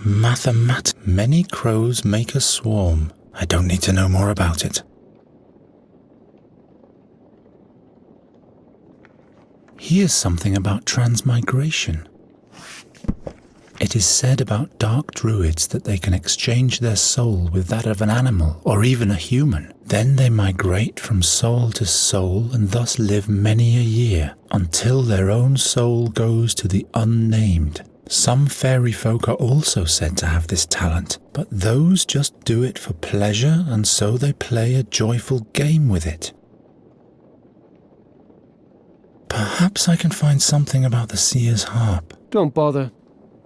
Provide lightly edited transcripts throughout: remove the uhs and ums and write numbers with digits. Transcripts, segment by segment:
Many crows make a swarm. I don't need to know more about it. Here's something about transmigration. It is said about dark druids that they can exchange their soul with that of an animal or even a human. Then they migrate from soul to soul and thus live many a year until their own soul goes to the unnamed. Some fairy folk are also said to have this talent, but those just do it for pleasure and so they play a joyful game with it. Perhaps I can find something about the seer's harp. Don't bother.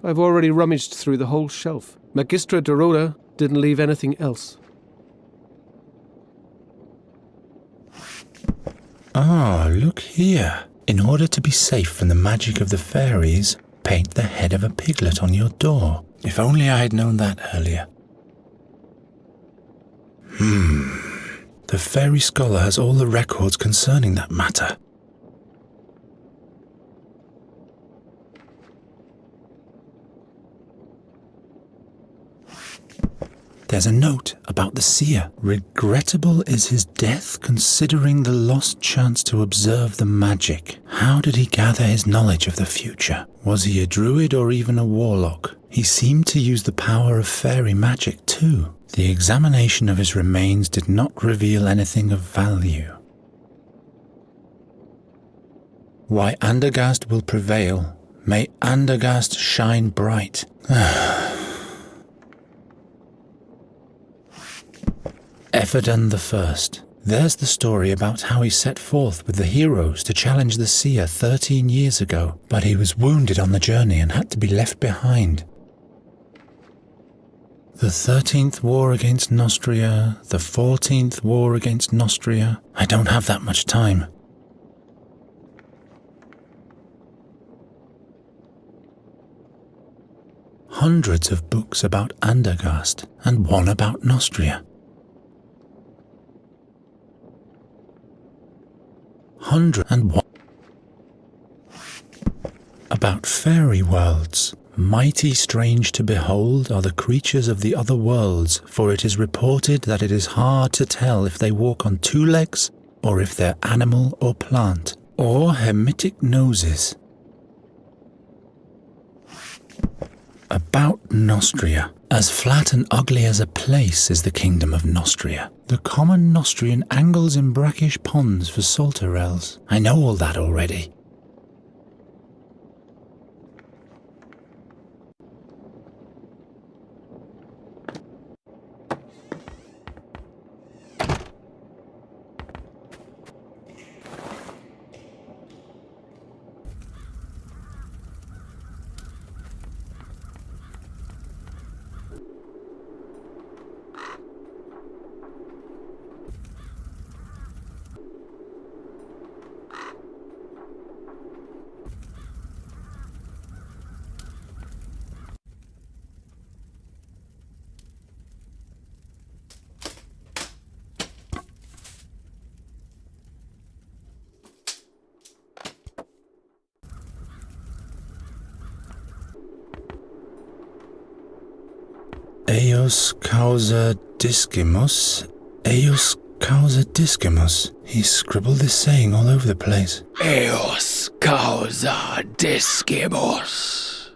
I've already rummaged through the whole shelf. Magistra Dorota didn't leave anything else. Ah, look here. In order to be safe from the magic of the fairies, paint the head of a piglet on your door. If only I had known that earlier. The fairy scholar has all the records concerning that matter. There's a note about the seer. Regrettable is his death, considering the lost chance to observe the magic. How did he gather his knowledge of the future? Was he a druid or even a warlock? He seemed to use the power of fairy magic too. The examination of his remains did not reveal anything of value. Why Andergast will prevail. May Andergast shine bright. Ephedon the First. There's the story about how he set forth with the heroes to challenge the seer 13 years ago, but he was wounded on the journey and had to be left behind. The 13th war against Nostria, the 14th war against Nostria. I don't have that much time. Hundreds of books about Andergast and one about Nostria. 101 about fairy worlds. Mighty strange to behold are the creatures of the other worlds, for it is reported that it is hard to tell if they walk on two legs, or if they're animal or plant, or hemitic noses. About Nostria. As flat and ugly as a place is the kingdom of Nostria. The common Nostrian angles in brackish ponds for salterelles. I know all that already. Eos causa discimus. Eos causa discimus. He scribbled this saying all over the place. Eos causa discimus.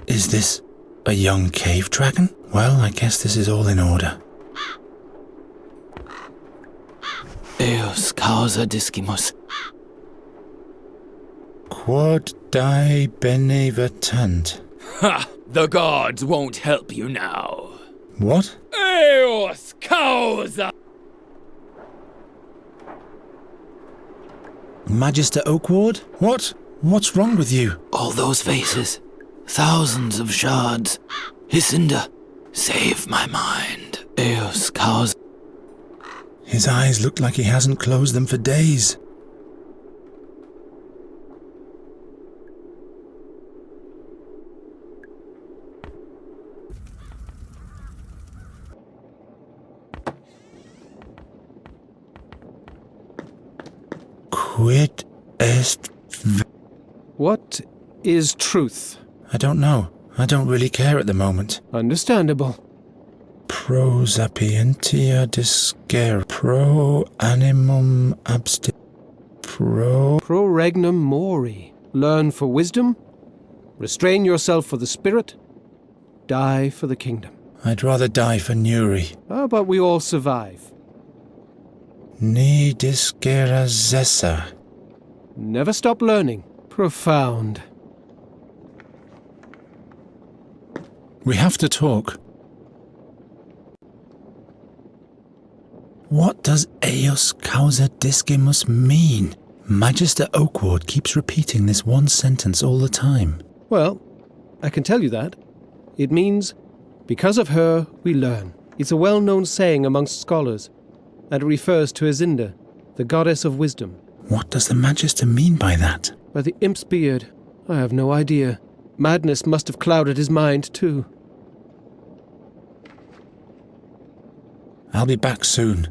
Is this a young cave dragon? Well, I guess this is all in order. Eos causa discimus. Quod die benevetant. Ha! The gods won't help you now. What? Eos causa! Magister Oakward? What? What's wrong with you? All those faces. Thousands of shards. Hisinda, save my mind. Eos causa. His eyes look like he hasn't closed them for days. Quid est... What is truth? I don't know. I don't really care at the moment. Understandable. Pro sapientia discere, pro animum absti... Pro Proregnum mori. Learn for wisdom. Restrain yourself for the spirit. Die for the kingdom. I'd rather die for Nuri. But we all survive. Ni discera zessa. Never stop learning. Profound. We have to talk. What does eius causa discimus mean? Magister Oakward keeps repeating this one sentence all the time. Well, I can tell you that. It means, because of her, we learn. It's a well-known saying amongst scholars, and it refers to Isinda, the goddess of wisdom. What does the Magister mean by that? By the imp's beard, I have no idea. Madness must have clouded his mind, too. I'll be back soon.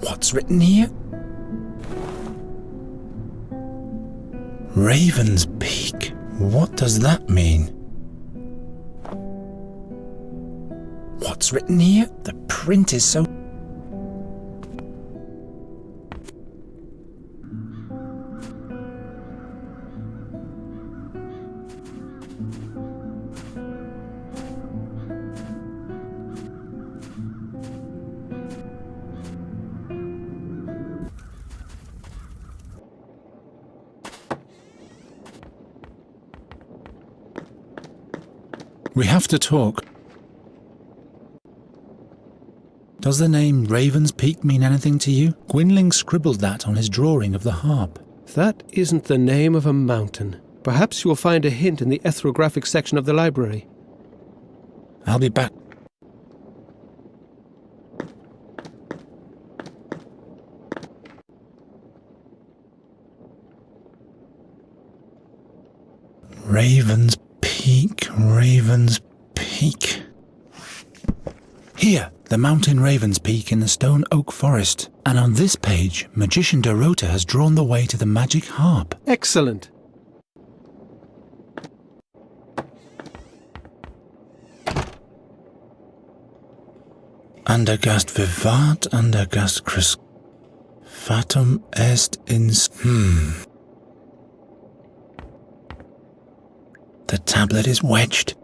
What's written here? Raven's Peak. What does that mean? What's written here? The print is so... We have to talk. Does the name Raven's Peak mean anything to you? Gwynling scribbled that on his drawing of the harp. That isn't the name of a mountain. Perhaps you'll find a hint in the ethnographic section of the library. I'll be back. Raven's Peak, Raven's Peak. Here, the mountain Raven's Peak in the stone oak forest. And on this page, Magician Dorota has drawn the way to the magic harp. Excellent. Andergast vivat, andergast cris... Fatum est ins... The tablet is wedged.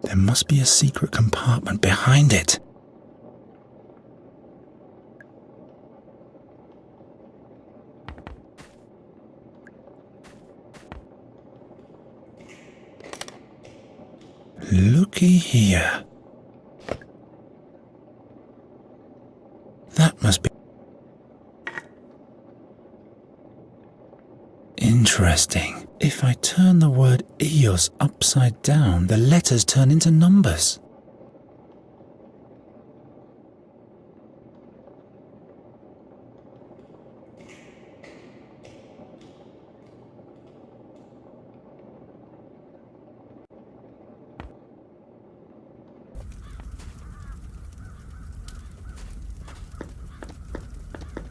There must be a secret compartment behind it. Looky here. That must be... Interesting. If I turn the word Eos upside down, the letters turn into numbers.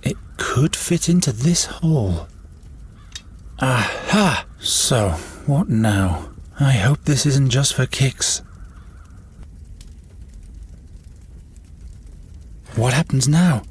It could fit into this hole. Aha! So, what now? I hope this isn't just for kicks. What happens now?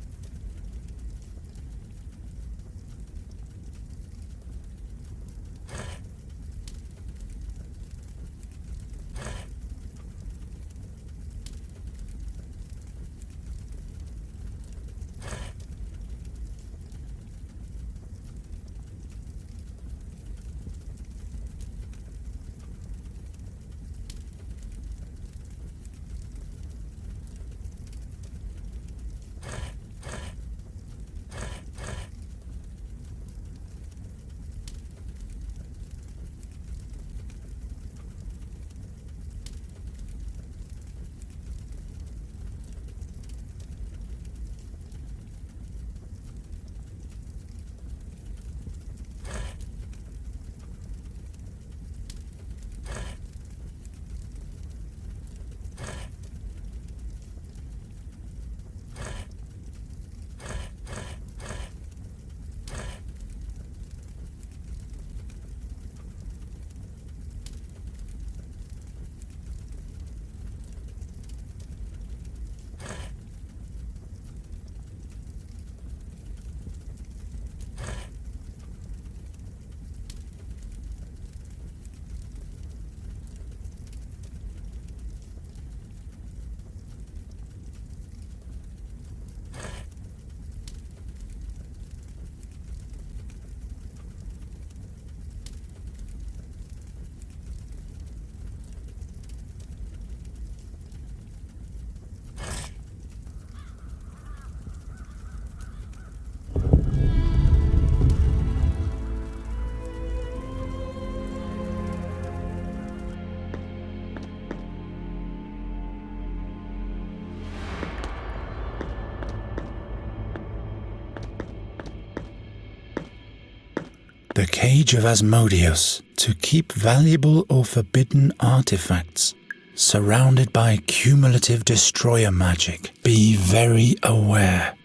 The Cage of Asmodeus, to keep valuable or forbidden artifacts, surrounded by cumulative destroyer magic. Be very aware.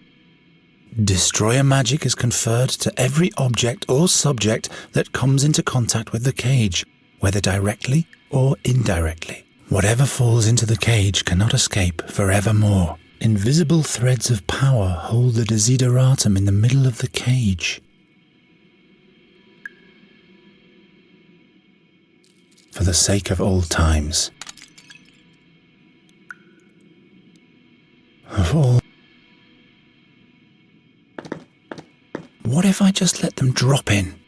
Destroyer magic is conferred to every object or subject that comes into contact with the cage, whether directly or indirectly. Whatever falls into the cage cannot escape forevermore. Invisible threads of power hold the desideratum in the middle of the cage. For the sake of old times. Of all... What if I just let them drop in?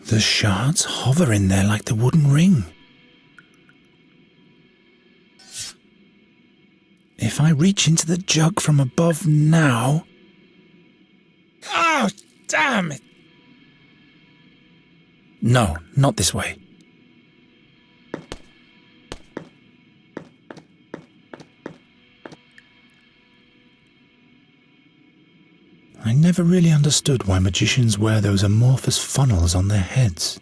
The shards hover in there like the wooden ring. If I reach into the jug from above now... Oh, damn it! No, not this way. I never really understood why magicians wear those amorphous funnels on their heads.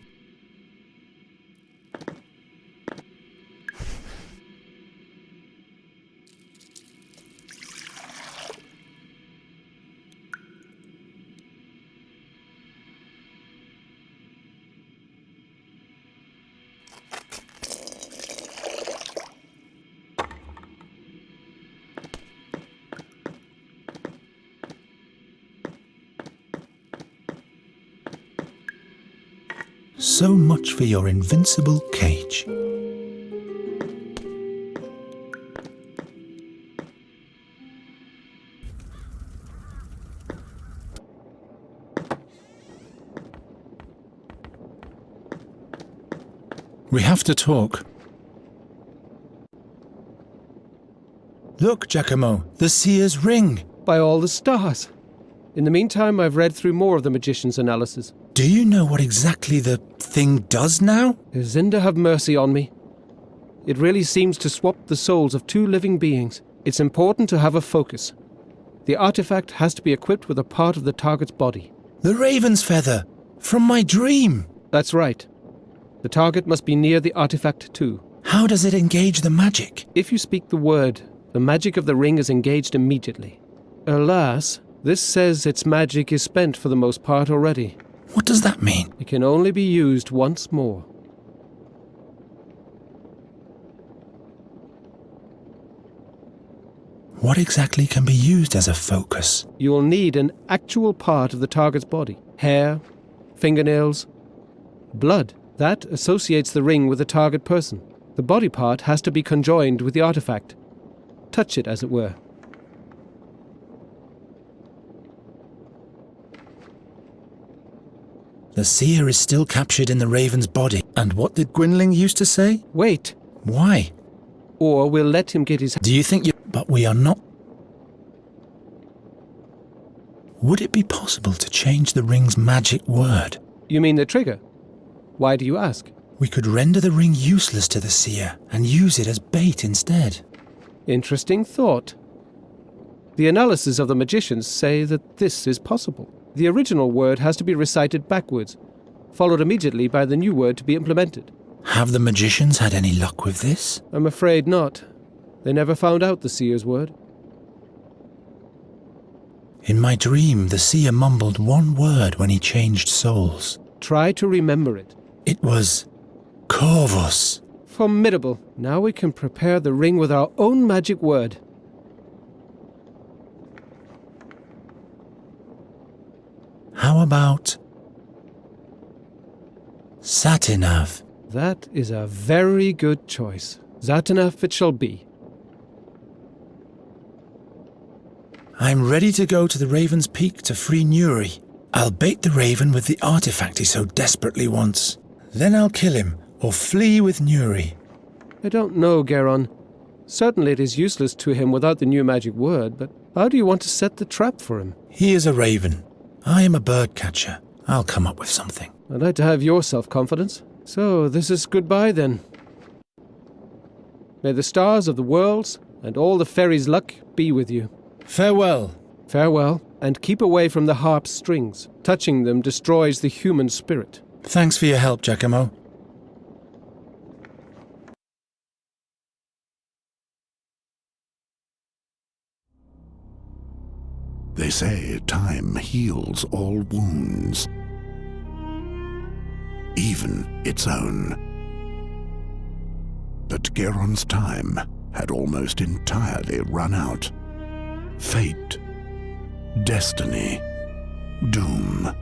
So much for your invincible cage. We have to talk. Look, Giacomo, the seer's ring. By all the stars. In the meantime, I've read through more of the magician's analysis. Do you know what exactly the thing does now? Zinda have mercy on me. It really seems to swap the souls of two living beings. It's important to have a focus. The artifact has to be equipped with a part of the target's body. The raven's feather! From my dream! That's right. The target must be near the artifact too. How does it engage the magic? If you speak the word, the magic of the ring is engaged immediately. Alas, this says its magic is spent for the most part already. What does that mean? It can only be used once more. What exactly can be used as a focus? You will need an actual part of the target's body. Hair, fingernails, blood. That associates the ring with the target person. The body part has to be conjoined with the artifact. Touch it, as it were. The seer is still captured in the raven's body. And what did Gwynling used to say? Wait, Why? or we'll let him get his... Do you think you... But we are not... Would it be possible to change the ring's magic word? You mean the trigger? Why do you ask? We could render the ring useless to the seer and use it as bait instead. Interesting thought. The analysis of the magicians say that this is possible. The original word has to be recited backwards, followed immediately by the new word to be implemented. Have the magicians had any luck with this? I'm afraid not. They never found out the seer's word. In my dream, the seer mumbled one word when he changed souls. Try to remember it. It was... Corvus. Formidable. Now we can prepare the ring with our own magic word. How about... Satinav? That is a very good choice. Satinav it shall be. I'm ready to go to the Raven's Peak to free Nuri. I'll bait the Raven with the artifact he so desperately wants. Then I'll kill him, or flee with Nuri. I don't know, Geron. Certainly it is useless to him without the new magic word, but how do you want to set the trap for him? He is a raven. I am a bird catcher. I'll come up with something. I'd like to have your self-confidence. So, this is goodbye then. May the stars of the worlds and all the fairies' luck be with you. Farewell. Farewell. and keep away from the harp's strings. Touching them destroys the human spirit. Thanks for your help, Giacomo. They say time heals all wounds, even its own. But Geron's time had almost entirely run out. Fate, destiny, doom.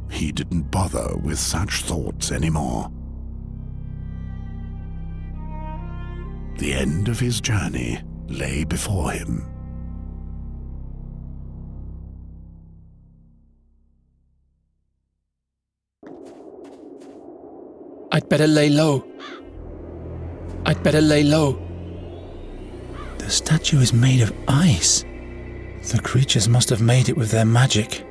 He didn't bother with such thoughts anymore. The end of his journey lay before him. I'd better lay low. I'd better lay low. The statue is made of ice. The creatures must have made it with their magic.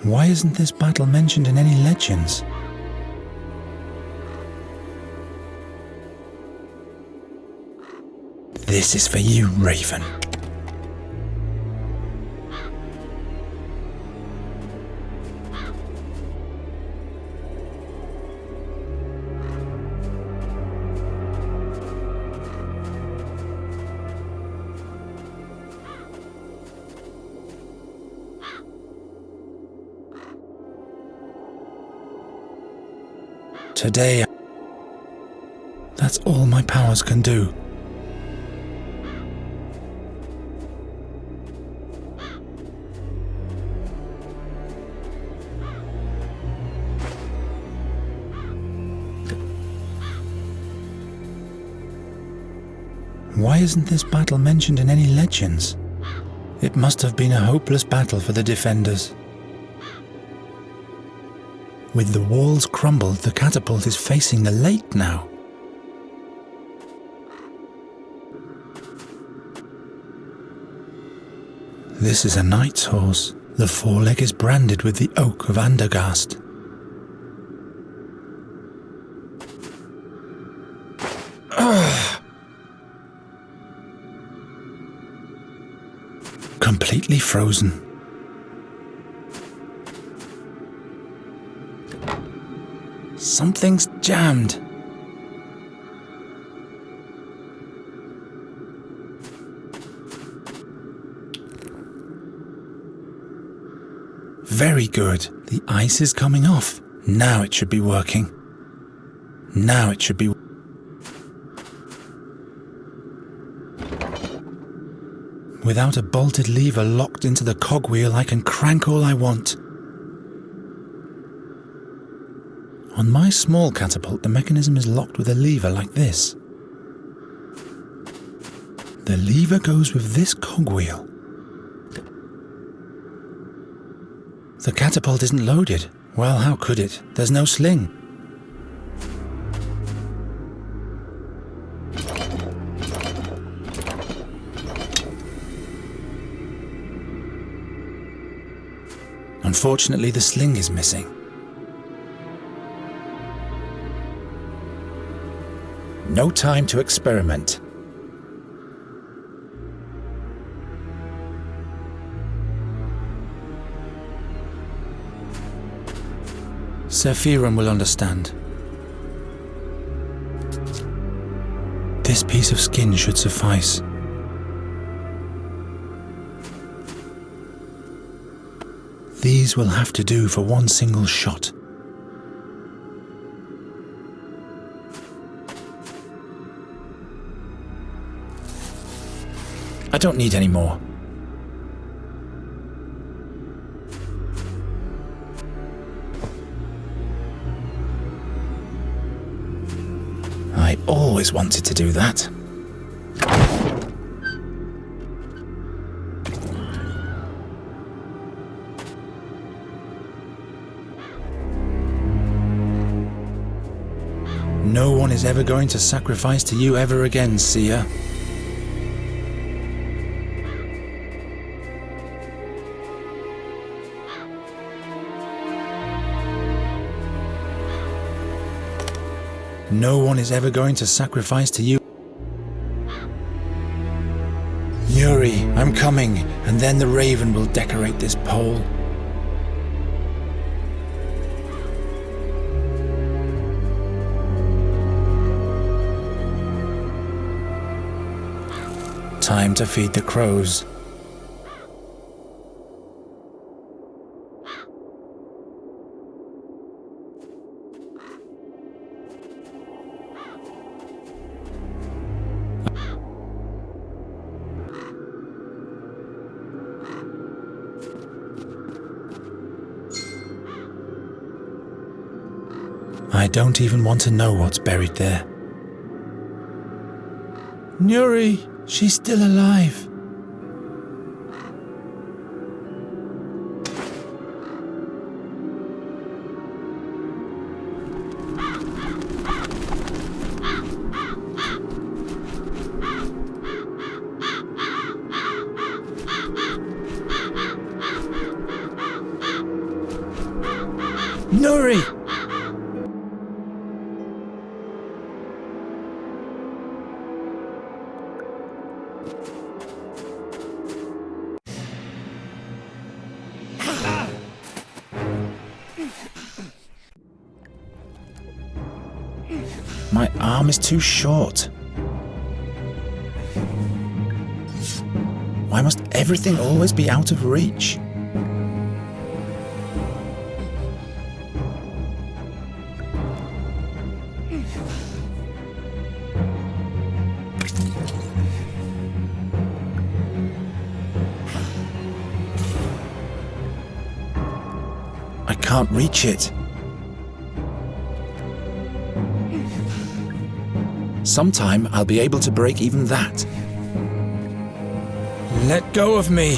Why isn't this battle mentioned in any legends? This is for you, Raven. Today, that's all my powers can do. Why isn't this battle mentioned in any legends? It must have been a hopeless battle for the defenders. With the walls crumbled, the catapult is facing the lake now. This is a knight's horse. The foreleg is branded with the oak of Andergast. Completely frozen. Something's jammed. Very good. The ice is coming off. Now it should be working. Now it should be. Without a bolted lever locked into the cogwheel, I can crank all I want. On my small catapult, the mechanism is locked with a lever like this. The lever goes with this cogwheel. The catapult isn't loaded. Well, how could it? There's no sling. Unfortunately, the sling is missing. No time to experiment. Sephiron will understand. This piece of skin should suffice. These will have to do for one single shot. I don't need any more. I always wanted to do that. No one is ever going to sacrifice to you ever again, Seer. No one is ever going to sacrifice to you. Yuri, I'm coming, and and then the raven will decorate this pole. Time to feed the crows. I don't even want to know what's buried there. Nuri, she's still alive. Nuri! My arm is too short. Why must everything always be out of reach? I can't reach it. Sometime I'll be able to break even that. Let go of me!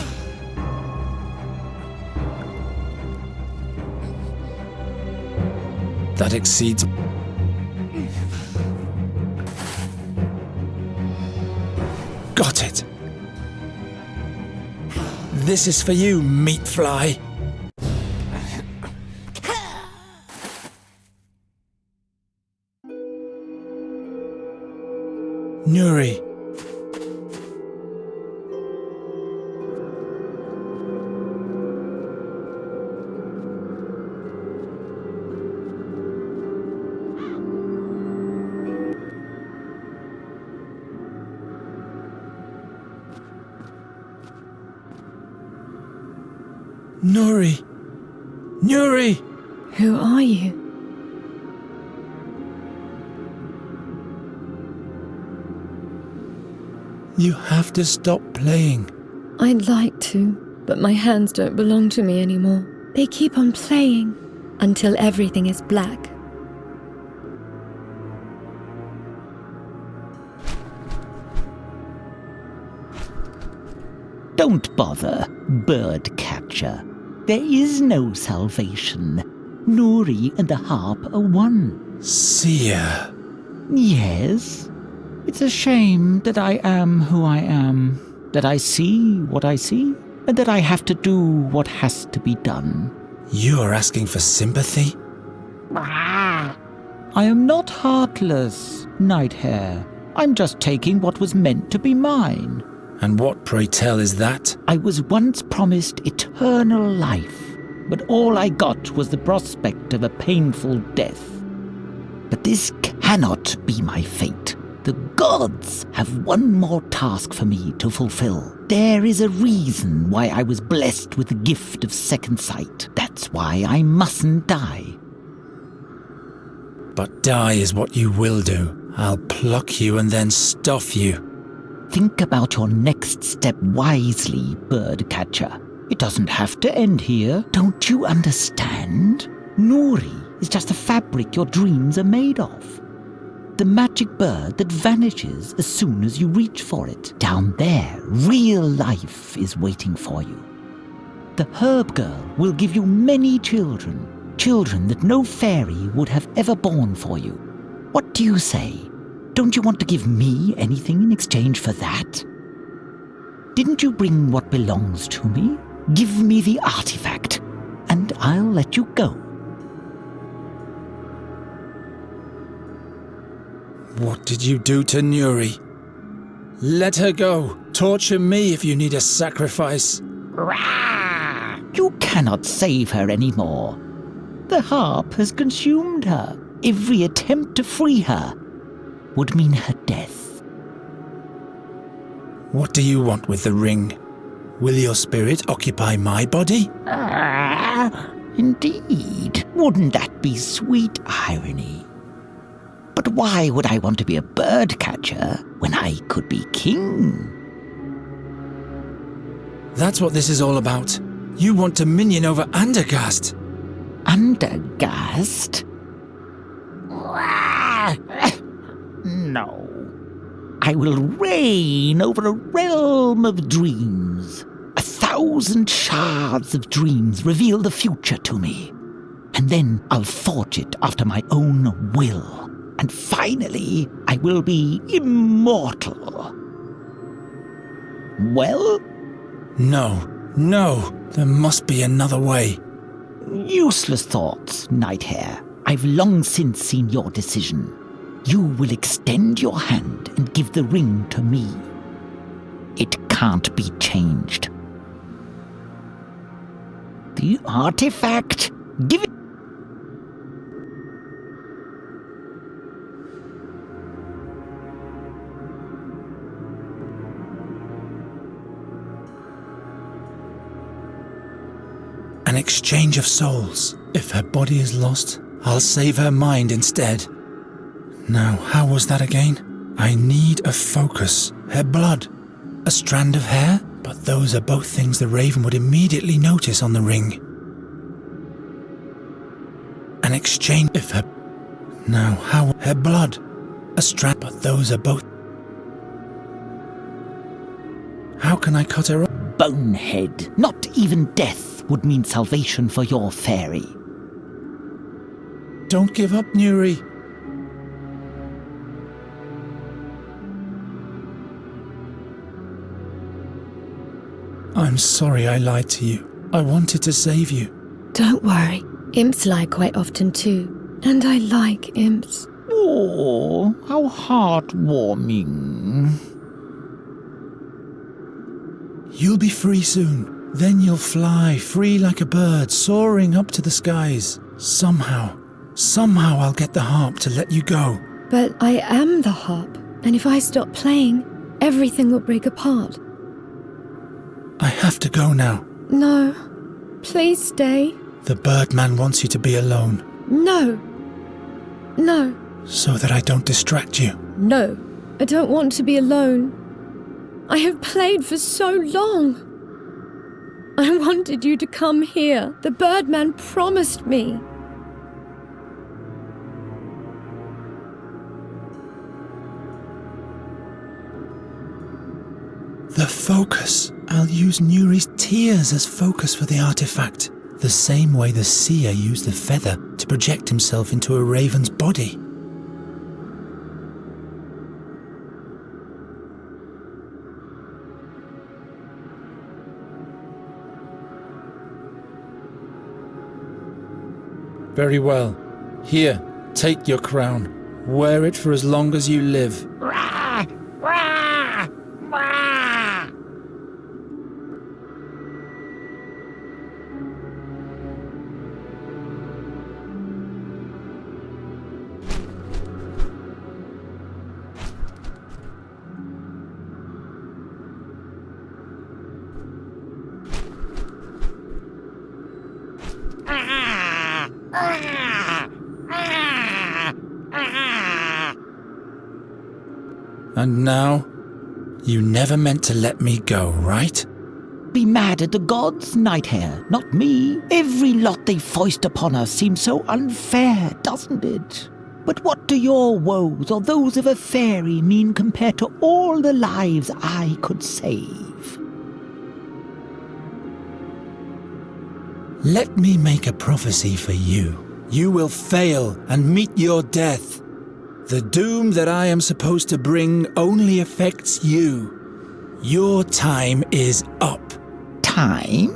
That exceeds... Got it! This is for you, meat fly! Nuri. Nuri. Nuri. Who are you? You have to stop playing. I'd like to, but my hands don't belong to me anymore. They keep on playing until everything is black. Don't bother, bird catcher. There is no salvation. Nuri and the harp are one. Seer. Yes. It's a shame that I am who I am, that I see what I see, and that I have to do what has to be done. You are asking for sympathy? I am not heartless, Nighthare. I'm just taking what was meant to be mine. And what, pray tell, is that? I was once promised eternal life, but all I got was the prospect of a painful death. But this cannot be my fate. The gods have one more task for me to fulfill. There is a reason why I was blessed with the gift of second sight. That's why I mustn't die. But die is what you will do. I'll pluck you and then stuff you. Think about your next step wisely, bird catcher. It doesn't have to end here. Don't you understand? Nuri is just the fabric your dreams are made of. The magic bird that vanishes as soon as you reach for it. Down there, real life is waiting for you. The herb girl will give you many children, children that no fairy would have ever born for you. What do you say? Don't you want to give me anything in exchange for that? Didn't you bring what belongs to me? Give me the artifact, and I'll let you go. What did you do to Nuri? Let her go. Torture me if you need a sacrifice. You cannot save her anymore. The harp has consumed her. Every attempt to free her would mean her death. What do you want with the ring? Will your spirit occupy my body? Indeed. Wouldn't that be sweet irony? But why would I want to be a bird catcher when I could be king? That's what this is all about. You want dominion over Andergast. Andergast? No. I will reign over a realm of dreams. 1,000 shards of dreams reveal the future to me. And then I'll forge it after my own will. And finally, I will be immortal. Well? No. There must be another way. Useless thoughts, Nighthare. I've long since seen your decision. You will extend your hand and give the ring to me. It can't be changed. The artifact, give it. An exchange of souls. If her body is lost, I'll save her mind instead. Now, how was that again? I need a focus. Her blood. A strand of hair? But those are both things the Raven would immediately notice on the ring. An exchange. If her... Now, how... Her blood. A strand. But those are both... How can I cut her up? Bonehead. Not even death would mean salvation for your fairy. Don't give up, Nuri. I'm sorry I lied to you. I wanted to save you. Don't worry. Imps lie quite often too. And I like imps. Oh, how heartwarming. You'll be free soon. Then you'll fly, free like a bird, soaring up to the skies. Somehow I'll get the harp to let you go. But I am the harp. And if I stop playing, everything will break apart. I have to go now. No. Please stay. The Birdman wants you to be alone. No. No. So that I don't distract you. No. I don't want to be alone. I have played for so long. I wanted you to come here. The Birdman promised me. The focus. I'll use Nuri's tears as focus for the artifact. The same way the seer used the feather to project himself into a raven's body. Very well. Here, take your crown. Wear it for as long as you live. And now, you never meant to let me go, right? Be mad at the gods, Nighthare, not me. Every lot they foist upon us seems so unfair, doesn't it? But what do your woes or those of a fairy mean compared to all the lives I could save? Let me make a prophecy for you. You will fail and meet your death. The doom that I am supposed to bring only affects you. Your time is up. Time?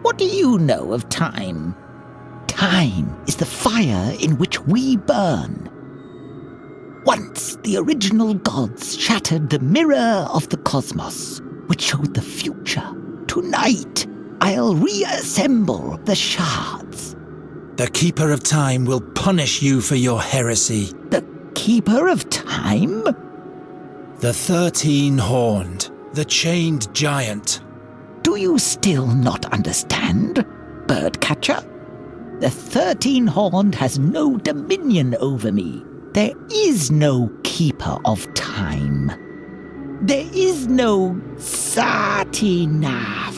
What do you know of time? Time is the fire in which we burn. Once the original gods shattered the mirror of the cosmos, which showed the future. Tonight, I'll reassemble the shards. The Keeper of Time will punish you for your heresy. The Keeper of Time? The 13-horned, the chained giant. Do you still not understand, Birdcatcher? The 13-horned has no dominion over me. There is no Keeper of Time. There is no Satinav.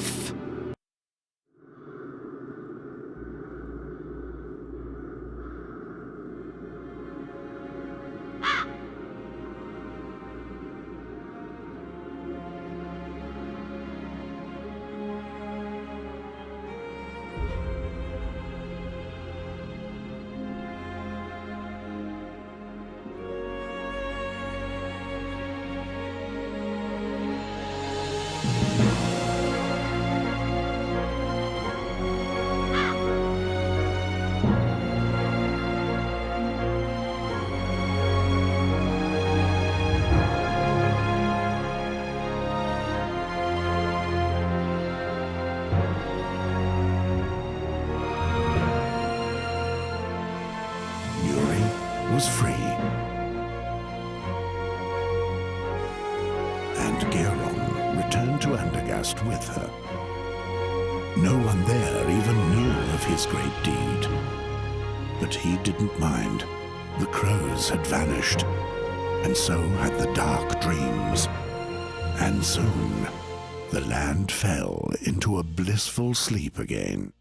Was free, and Geron returned to Andergast with her. No one there even knew of his great deed, but he didn't mind. The crows had vanished, and so had the dark dreams, and soon the land fell into a blissful sleep again.